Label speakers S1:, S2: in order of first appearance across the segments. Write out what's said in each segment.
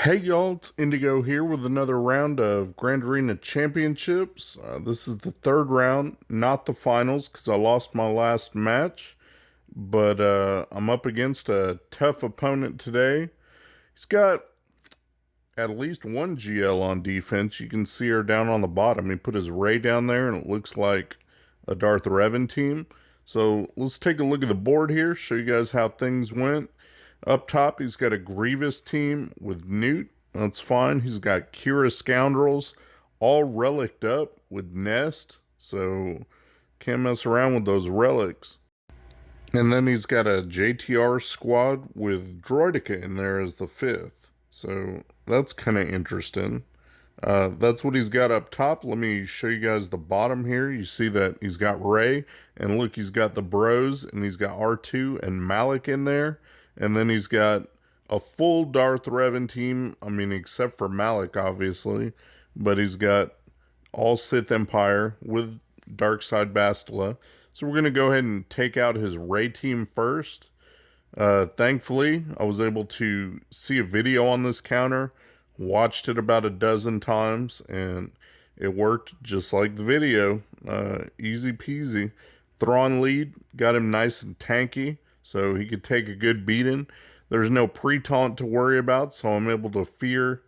S1: Hey y'all, it's Indigo here with another round of Grand Arena Championships. This is the third round, not the finals, because I lost my last match. But I'm up against a tough opponent today. He's got at least one GL on defense. You can see her down on the bottom. He put his Ray down there, and it looks like a Darth Revan team. So let's take a look at the board here, show you guys how things went. Up top, he's got a Grievous team with Newt. That's fine. He's got Kira Scoundrels all reliced up with Nest. So can't mess around with those relics. And then he's got a JTR squad with Droideka in there as the fifth. So that's kind of interesting. That's what he's got up top. Let me show you guys the bottom here. You see that he's got Ray. And look, he's got the Bros. And he's got R2 and Malik in there. And then he's got a full Darth Revan team. I mean, except for Malik, obviously. But he's got all Sith Empire with Darkside Bastila. So we're going to go ahead and take out his Ray team first. Thankfully, I was able to see a video on this counter. Watched it about a dozen times. And it worked just like the video. Easy peasy. Thrawn lead. Got him nice and tanky, so he could take a good beating. There's no pre-taunt to worry about, so I'm able to fear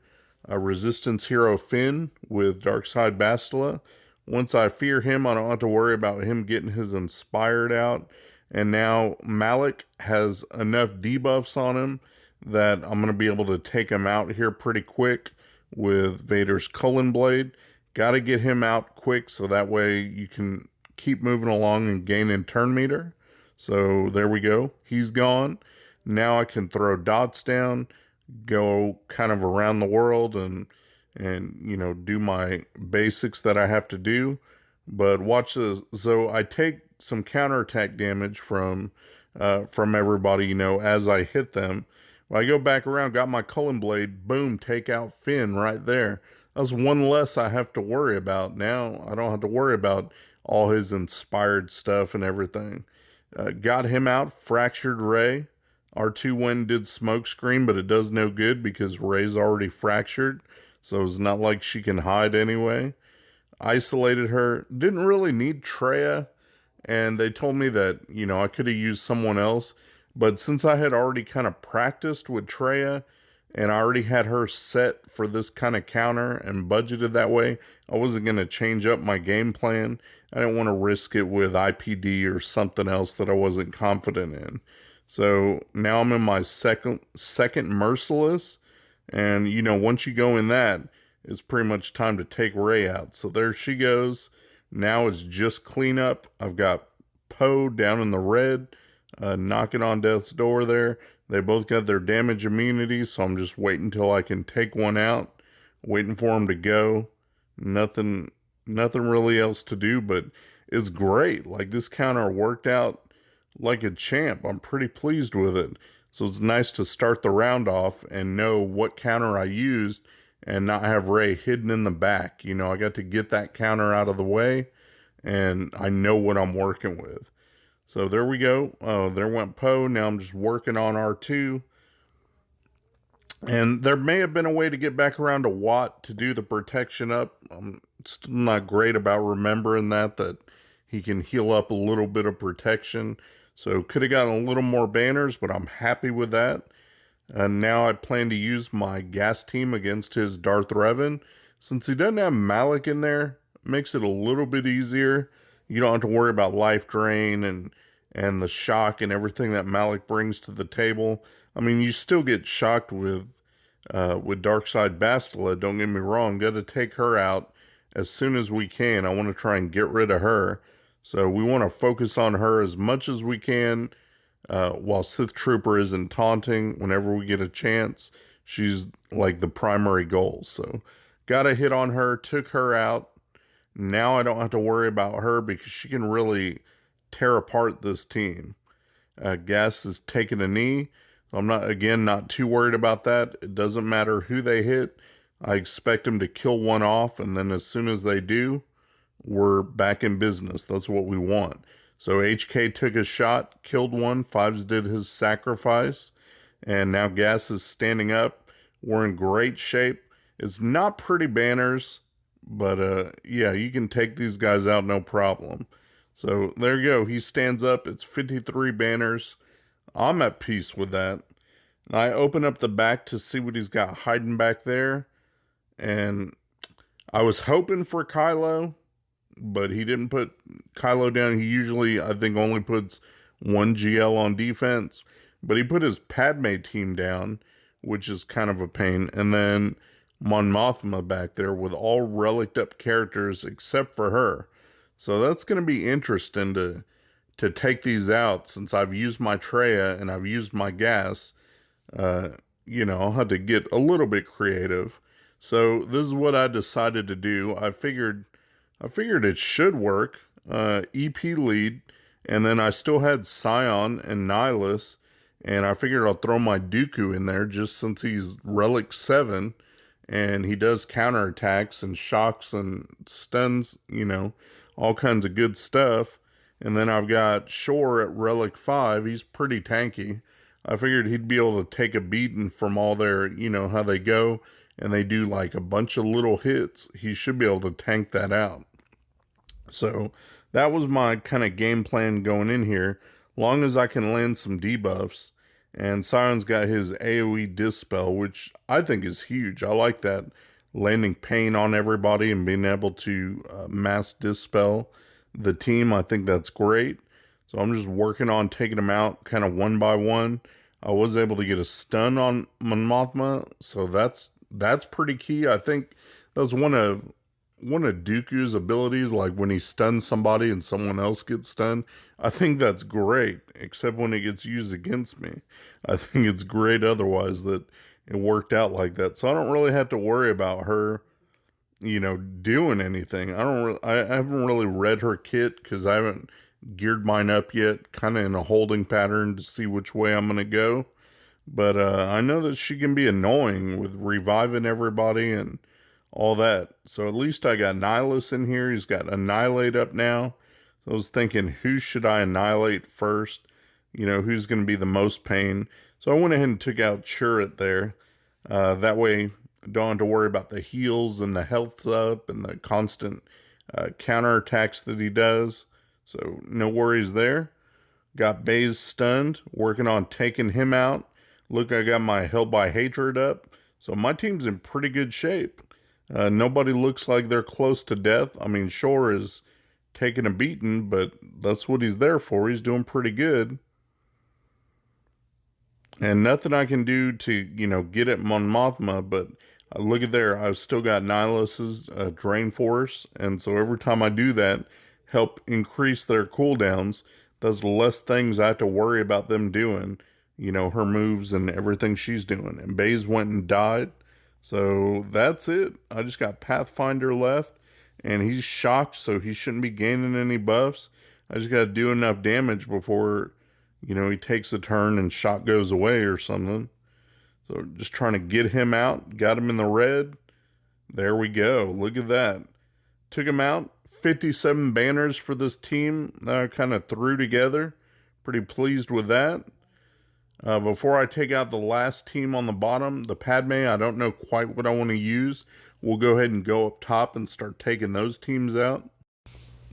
S1: a Resistance hero Finn with Darkside Bastila. Once I fear him, I don't have to worry about him getting his Inspired out. And now Malik has enough debuffs on him that I'm going to be able to take him out here pretty quick with Vader's Cullen Blade. Got to get him out quick so that way you can keep moving along and gain in turn meter. So there we go. He's gone. Now I can throw dots down, go kind of around the world and you know, do my basics that I have to do. But watch this. So I take some counterattack damage from everybody, you know, as I hit them. When I go back around, got my Cullen Blade, boom, take out Finn right there. That's one less I have to worry about. Now I don't have to worry about all his inspired stuff and everything. Got him out, fractured Ray. R2 went and did smokescreen, but it does no good because Ray's already fractured. So it's not like she can hide anyway. Isolated her. Didn't really need Traya. And they told me that, you know, I could have used someone else. But since I had already kind of practiced with Traya, and I already had her set for this kind of counter and budgeted that way, I wasn't going to change up my game plan. I didn't want to risk it with IPD or something else that I wasn't confident in. So now I'm in my second Merciless. And, you know, once you go in that, it's pretty much time to take Ray out. So there she goes. Now it's just cleanup. I've got Poe down in the red, knocking on death's door there. They both got their damage immunity, so I'm just waiting until I can take one out. Waiting for them to go. Nothing really else to do, but it's great. Like, this counter worked out like a champ. I'm pretty pleased with it. So it's nice to start the round off and know what counter I used and not have Ray hidden in the back. You know, I got to get that counter out of the way, and I know what I'm working with. So there we go. There went Poe. Now I'm just working on R2. And there may have been a way to get back around to Watt to do the protection up. I'm still not great about remembering that he can heal up a little bit of protection. So could have gotten a little more banners, but I'm happy with that. And now I plan to use my gas team against his Darth Revan. Since he doesn't have Malik in there, it makes it a little bit easier. You don't have to worry about life drain and the shock and everything that Malik brings to the table. I mean, you still get shocked with Darkside Bastila, don't get me wrong. Got to take her out as soon as we can. I want to try and get rid of her. So we want to focus on her as much as we can while Sith Trooper isn't taunting. Whenever we get a chance, she's like the primary goal. So got a hit on her, took her out. Now I don't have to worry about her because she can really tear apart this team. Gas is taking a knee. I'm not too worried about that. It doesn't matter who they hit. I expect them to kill one off, and then as soon as they do, we're back in business. That's what we want. So HK took a shot, killed one. Fives did his sacrifice, and now Gas is standing up We're in great shape. It's not pretty banners, but yeah, you can take these guys out no problem. So there you go. He stands up. It's 53 banners. I'm at peace with that. I open up the back to see what he's got hiding back there. And I was hoping for Kylo, but he didn't put Kylo down. He usually, I think, only puts one GL on defense. But he put his Padme team down, which is kind of a pain. And then Mon Mothma back there with all relicked up characters except for her. So that's going to be interesting to take these out since I've used my Traya and I've used my gas. You know, I'll have to get a little bit creative. So this is what I decided to do. I figured it should work. EP lead, and then I still had Scion and Nihilus, and I figured I'll throw my Dooku in there just since he's Relic 7, and he does counterattacks and shocks and stuns, you know, all kinds of good stuff. And then I've got Shore at Relic 5. He's pretty tanky. I figured he'd be able to take a beating from all their, you know, how they go, and they do like a bunch of little hits. He should be able to tank that out. So that was my kind of game plan going in here. Long as I can land some debuffs. And Sion's got his AoE Dispel, which I think is huge. I like that. Landing pain on everybody and being able to mass Dispel the team. I think that's great. So I'm just working on taking them out kind of one by one. I was able to get a stun on Mon Mothma, so that's pretty key. I think that was one of Dooku's abilities, like when he stuns somebody and someone else gets stunned. I think that's great, except when it gets used against me. I think it's great otherwise that it worked out like that. So I don't really have to worry about her, you know, doing anything. I haven't really read her kit because I haven't geared mine up yet, kind of in a holding pattern to see which way I'm going to go. But I know that she can be annoying with reviving everybody and all that. So at least I got Nihilus in here. He's got Annihilate up now. So I was thinking, who should I annihilate first? You know, who's going to be the most pain? So I went ahead and took out Chirrut there. That way, don't have to worry about the heals and the health up and the constant counterattacks that he does. So no worries there. Got Baze stunned, working on taking him out. Look, I got my Held by Hatred up. So my team's in pretty good shape. Nobody looks like they're close to death. I mean, Shore is taking a beating, but that's what he's there for. He's doing pretty good. And nothing I can do to, you know, get at Mon Mothma, but look at there. I've still got Nihilus's Drain Force. And so every time I do that, help increase their cooldowns, there's less things I have to worry about them doing. You know, her moves and everything she's doing. And Baze went and died. So that's it. I just got Pathfinder left. And he's shocked, so he shouldn't be gaining any buffs. I just got to do enough damage before, you know, he takes a turn and shock goes away or something. So just trying to get him out. Got him in the red. There we go. Look at that. Took him out. 57 banners for this team that I kind of threw together. Pretty pleased with that. Before I take out the last team on the bottom, the Padme, I don't know quite what I want to use. We'll go ahead and go up top and start taking those teams out.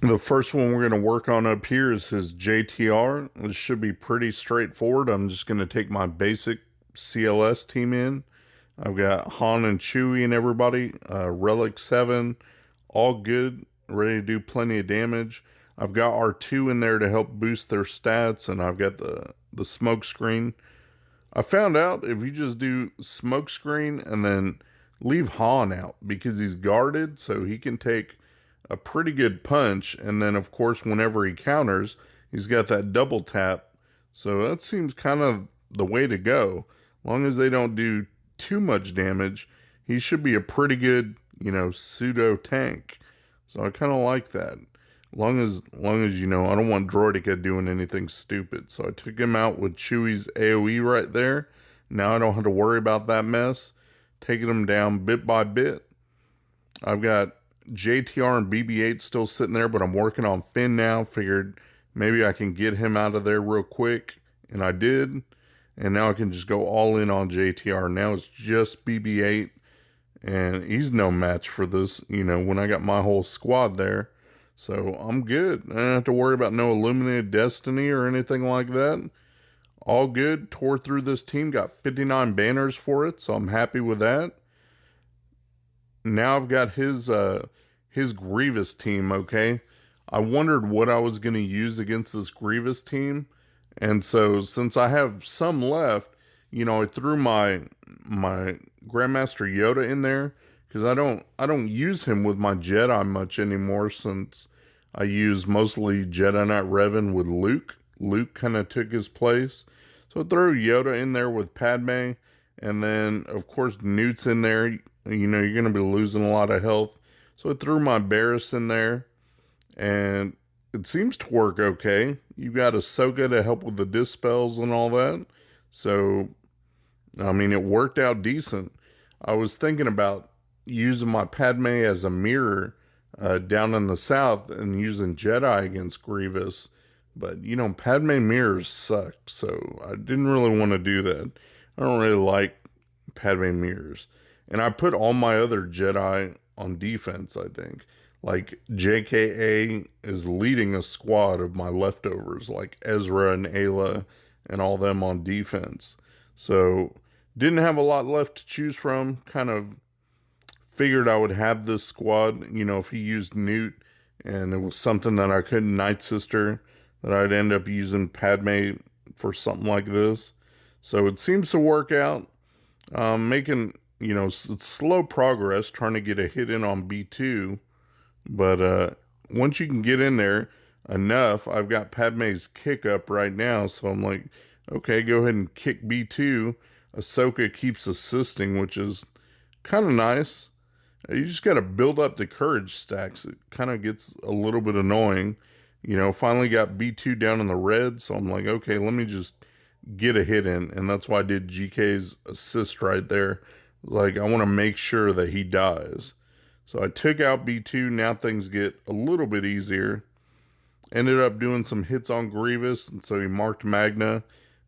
S1: The first one we're going to work on up here is his JTR. This should be pretty straightforward. I'm just going to take my basic CLS team in. I've got Han and Chewie and everybody. Relic 7, all good. Ready to do plenty of damage. I've got R2 in there to help boost their stats, and I've got the smoke screen. I found out if you just do smoke screen and then leave Han out because he's guarded, so he can take a pretty good punch. And then, of course, whenever he counters, he's got that double tap. So that seems kind of the way to go. As long as they don't do too much damage, he should be a pretty good, you know, pseudo tank. So I kind of like that. Long as you know, I don't want Droideka doing anything stupid. So I took him out with Chewie's AoE right there. Now I don't have to worry about that mess. Taking him down bit by bit. I've got JTR and BB-8 still sitting there, but I'm working on Finn now. Figured maybe I can get him out of there real quick. And I did. and now I can just go all in on JTR. Now it's just BB-8, and he's no match for this, when I got my whole squad there. So I'm good. I don't have to worry about no Illuminated Destiny or anything like that. All good. Tore through this team. Got 59 banners for it, so I'm happy with that. Now I've got his Grievous team, okay? I wondered what I was going to use against this Grievous team. And so since I have some left, I threw my Grandmaster Yoda in there because I don't use him with my Jedi much anymore, since I use mostly Jedi Knight Revan with Luke. Luke kind of took his place. So I threw Yoda in there with Padme, and then of course Newt's in there. You're going to be losing a lot of health. So I threw my Barriss in there, and it seems to work okay. You got Ahsoka to help with the dispels and all that. So, I mean, it worked out decent. I was thinking about using my Padme as a mirror down in the south and using Jedi against Grievous. But, Padme mirrors suck, so I didn't really want to do that. I don't really like Padme mirrors. And I put all my other Jedi on defense, I think. Like, JKA is leading a squad of my leftovers, like Ezra and Ayla and all them on defense. So, didn't have a lot left to choose from. Kind of figured I would have this squad, if he used Newt and it was something that I couldn't Night Sister, that I'd end up using Padme for something like this. So, it seems to work out. Making, it's slow progress trying to get a hit in on B2. But once you can get in there enough, I've got Padme's kick up right now. So I'm like, okay, go ahead and kick B2. Ahsoka keeps assisting, which is kind of nice. You just got to build up the courage stacks. It kind of gets a little bit annoying. Finally got B2 down in the red. So I'm like, okay, let me just get a hit in. And that's why I did GK's assist right there. Like, I want to make sure that he dies. So I took out B2. Now things get a little bit easier. Ended up doing some hits on Grievous, and so he marked Magna.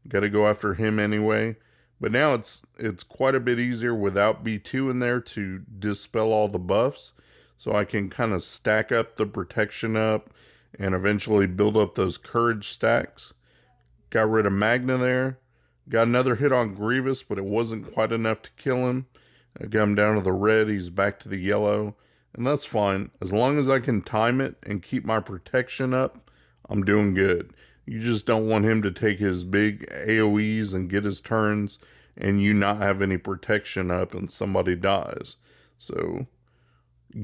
S1: Got to go after him anyway. But now it's quite a bit easier without B2 in there to dispel all the buffs. So I can kind of stack up the protection up and eventually build up those courage stacks. Got rid of Magna there. Got another hit on Grievous, but it wasn't quite enough to kill him. I got him down to the red. He's back to the yellow. And that's fine. As long as I can time it and keep my protection up, I'm doing good. You just don't want him to take his big AoEs and get his turns and you not have any protection up and somebody dies. So,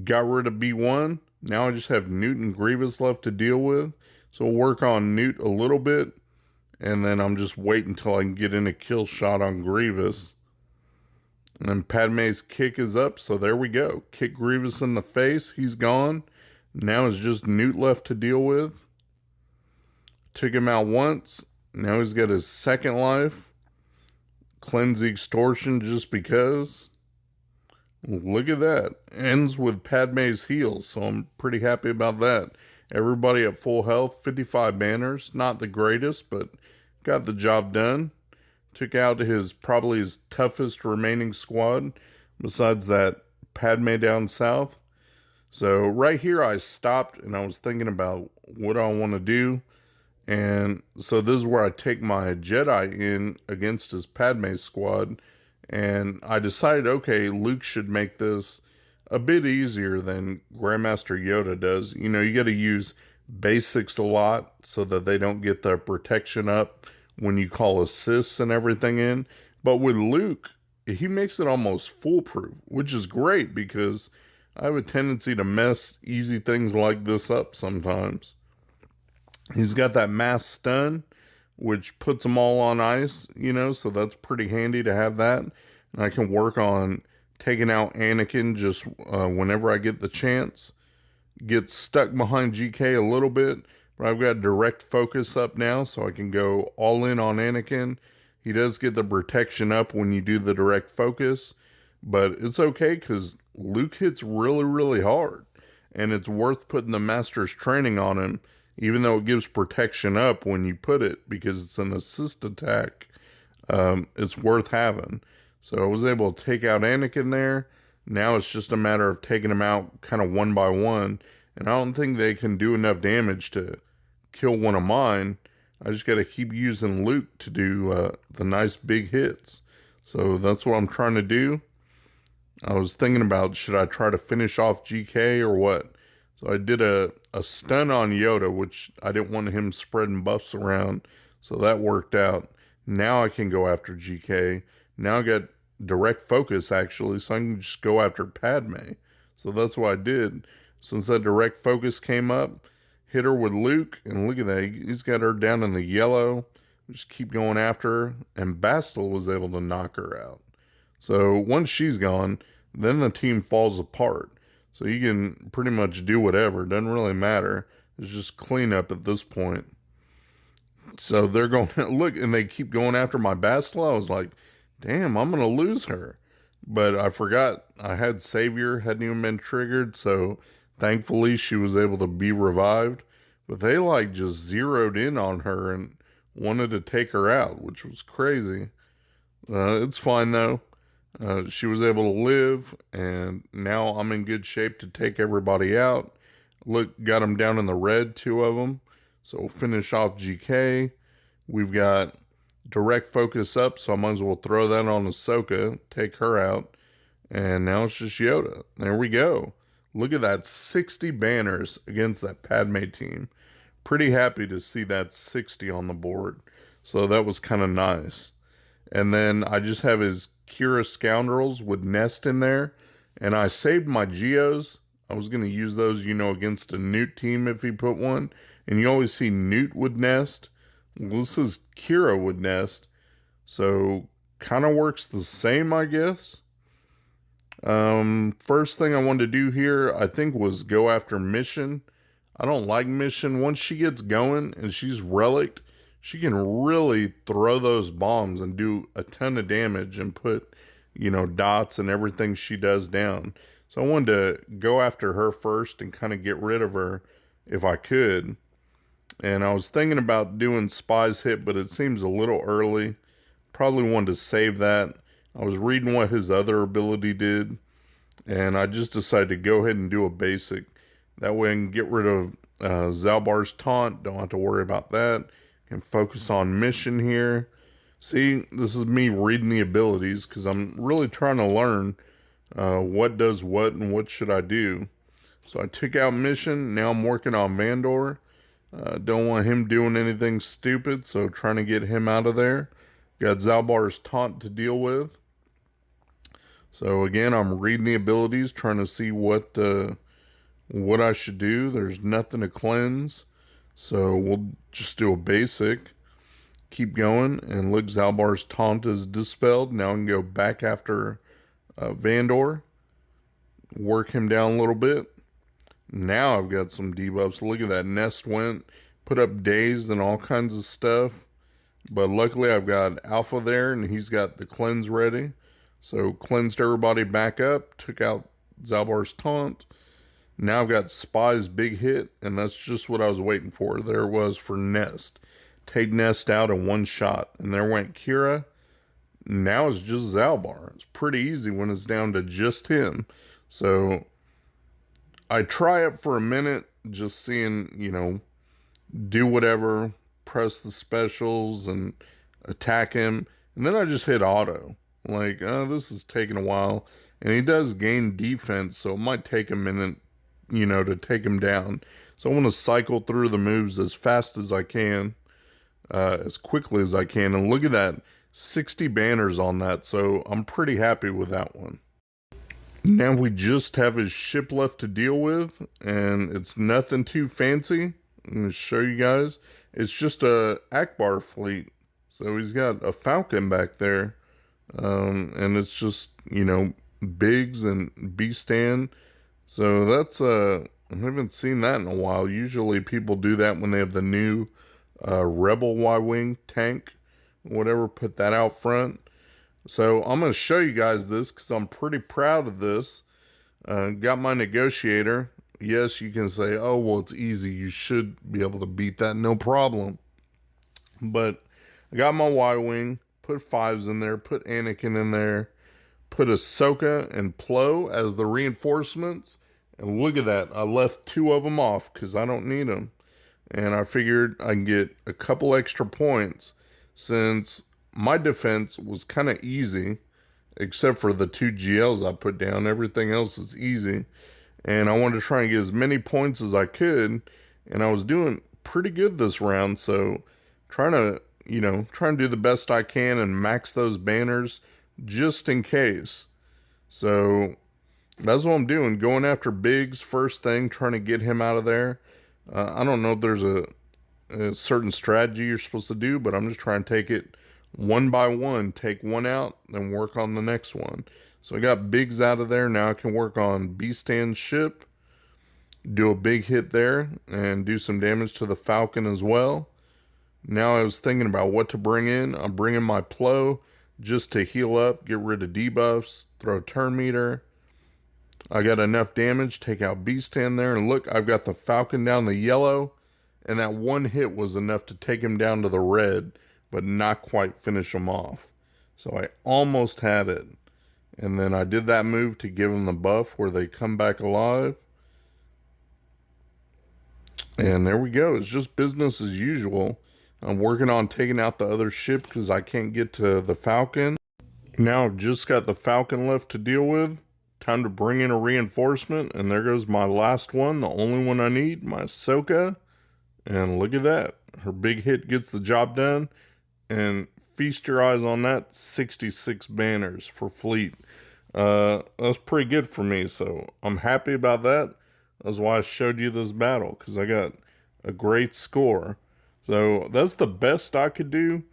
S1: got rid of B1. Now I just have Newt and Grievous left to deal with. So we'll work on Newt a little bit. And then I'm just waiting until I can get in a kill shot on Grievous. And then Padme's kick is up, so there we go. Kick Grievous in the face, he's gone. Now it's just Newt left to deal with. Took him out once, now he's got his second life. Cleanse the extortion just because. Look at that. Ends with Padme's heals, so I'm pretty happy about that. Everybody at full health, 55 banners. Not the greatest, but got the job done. Took out probably his toughest remaining squad, besides that Padme down south. So right here I stopped and I was thinking about what I want to do. And so this is where I take my Jedi in against his Padme squad. And I decided, okay, Luke should make this a bit easier than Grandmaster Yoda does. You got to use basics a lot so that they don't get their protection up when you call assists and everything in. But with Luke, he makes it almost foolproof, which is great because I have a tendency to mess easy things like this up sometimes. He's got that mass stun, which puts them all on ice, so that's pretty handy to have that. And I can work on taking out Anakin just whenever I get the chance. Get stuck behind GK a little bit, but I've got direct focus up now, so I can go all in on Anakin. He does get the protection up when you do the direct focus, but it's okay because Luke hits really, really hard, and it's worth putting the Master's Training on him, even though it gives protection up when you put it, because it's an assist attack it's worth having. So I was able to take out Anakin there. Now it's just a matter of taking him out kind of one by one. And I don't think they can do enough damage to kill one of mine. I just got to keep using Luke to do the nice big hits. So that's what I'm trying to do. I was thinking about, should I try to finish off GK or what? So I did a stun on Yoda, which I didn't want him spreading buffs around. So that worked out. Now I can go after GK. Now I got direct focus, actually, so I can just go after Padme. So that's what I did. Since that direct focus came up, hit her with Luke, and look at that. He's got her down in the yellow. Just keep going after her, and Bastille was able to knock her out. So once she's gone, then the team falls apart. So you can pretty much do whatever. It doesn't really matter. It's just cleanup at this point. So they're going, look, and they keep going after my Bastille. I was like, damn, I'm going to lose her. But I forgot I had Savior, hadn't even been triggered. So thankfully she was able to be revived. But they like just zeroed in on her and wanted to take her out, which was crazy. It's fine though. She was able to live, and now I'm in good shape to take everybody out. Look, got them down in the red, 2 of them. So we'll finish off GK. We've got direct focus up, so I might as well throw that on Ahsoka, take her out. And now it's just Yoda. There we go. Look at that, 60 banners against that Padme team. Pretty happy to see that 60 on the board. So that was kind of nice. And then I just have his Kira Scoundrels with Nest in there. And I saved my Geos. I was going to use those, against a Newt team if he put one. And you always see Newt with Nest. Well, this is Kira with Nest. So, kind of works the same, I guess. First thing I wanted to do here, I think, was go after Mission. I don't like Mission. Once she gets going and she's relicked, she can really throw those bombs and do a ton of damage and put, dots and everything she does down. So I wanted to go after her first and kind of get rid of her if I could. And I was thinking about doing Spy's Hit, but it seems a little early. Probably wanted to save that. I was reading what his other ability did, and I just decided to go ahead and do a basic. That way I can get rid of Zalbar's Taunt. Don't have to worry about that. Can focus on Mission here. See, this is me reading the abilities because I'm really trying to learn what does what and what should I do. So I took out Mission. Now I'm working on Vandor. Don't want him doing anything stupid, so trying to get him out of there. Got Zalbar's Taunt to deal with. So again, I'm reading the abilities, trying to see what I should do. There's nothing to cleanse, so we'll just do a basic. Keep going, and look, Zalbar's Taunt is dispelled. Now I can go back after Vandor. Work him down a little bit. Now I've got some debuffs. Look at that, Nest went, put up Dazed and all kinds of stuff. But luckily I've got Alpha there, and he's got the cleanse ready. So cleansed everybody back up, took out Zalbar's Taunt. Now I've got Spy's big hit, and that's just what I was waiting for. There it was for Nest. Take Nest out in one shot. And there went Kira. Now it's just Zalbar. It's pretty easy when it's down to just him. So I try it for a minute, just seeing, do whatever, press the specials and attack him. And then I just hit auto. Like, this is taking a while. And he does gain defense, so it might take a minute, to take him down. So I want to cycle through the moves as fast as I can, as quickly as I can. And look at that, 60 banners on that. So I'm pretty happy with that one. Now we just have his ship left to deal with, and it's nothing too fancy. I'm going to show you guys. It's just a Akbar Fleet. So he's got a Falcon back there. And it's just, Biggs and B-Stand. So that's, I haven't seen that in a while. Usually people do that when they have the new Rebel Y-Wing tank, whatever, put that out front. So I'm going to show you guys this because I'm pretty proud of this. Got my negotiator. Yes, you can say, oh, well, it's easy. You should be able to beat that, no problem. But I got my Y-Wing, put 5s in there, put Anakin in there, put Ahsoka and Plo as the reinforcements. And look at that. I left 2 of them off because I don't need them. And I figured I can get a couple extra points since my defense was kind of easy, except for the 2 GLs I put down. Everything else is easy. And I wanted to try and get as many points as I could. And I was doing pretty good this round. So trying to do the best I can and max those banners just in case. So that's what I'm doing. Going after Biggs first thing, trying to get him out of there. I don't know if there's a certain strategy you're supposed to do, but I'm just trying to take it one by one. Take one out, then work on the next one. So I got Biggs out of there. Now I can work on B-Stand's ship, do a big hit there, and do some damage to the Falcon as well. Now I was thinking about what to bring in. I'm bringing my Plo just to heal up, get rid of debuffs, throw a turn meter. I got enough damage, take out B-Stand there, and look, I've got the Falcon down the yellow, and that one hit was enough to take him down to the red, but not quite finish him off. So I almost had it. And then I did that move to give him the buff where they come back alive. And there we go. It's just business as usual. I'm working on taking out the other ship because I can't get to the Falcon. Now I've just got the Falcon left to deal with. Time to bring in a reinforcement. And there goes my last one, the only one I need, my Ahsoka. And look at that. Her big hit gets the job done. And feast your eyes on that, 66 banners for Fleet. That's pretty good for me, so I'm happy about that. That's why I showed you this battle, because I got a great score. So that's the best I could do.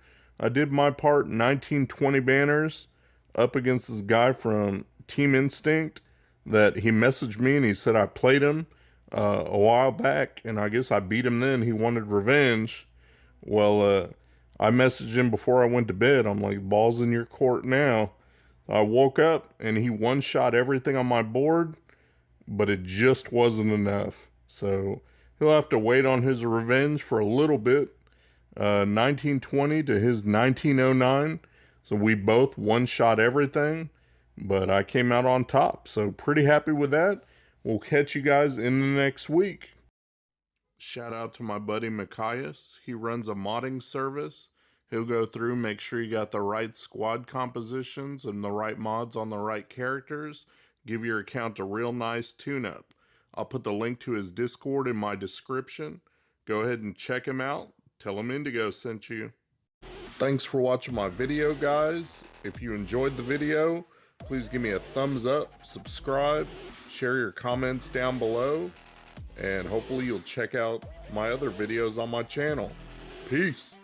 S1: I did my part, 1920 banners, up against this guy from Team Instinct that he messaged me and he said I played him a while back, and I guess I beat him then. He wanted revenge. Well, I messaged him before I went to bed. I'm like, ball's in your court now. I woke up and he one-shot everything on my board, but it just wasn't enough. So he'll have to wait on his revenge for a little bit. 1920 to his 1909. So we both one-shot everything, but I came out on top. So pretty happy with that. We'll catch you guys in the next week. Shout out to my buddy Mikayas. He runs a modding service. He'll go through, make sure you got the right squad compositions and the right mods on the right characters. Give your account a real nice tune-up. I'll put the link to his Discord in my description. Go ahead and check him out. Tell him Indigo sent you. Thanks for watching my video, guys. If you enjoyed the video, please give me a thumbs up, subscribe, share your comments down below, and hopefully you'll check out my other videos on my channel. Peace.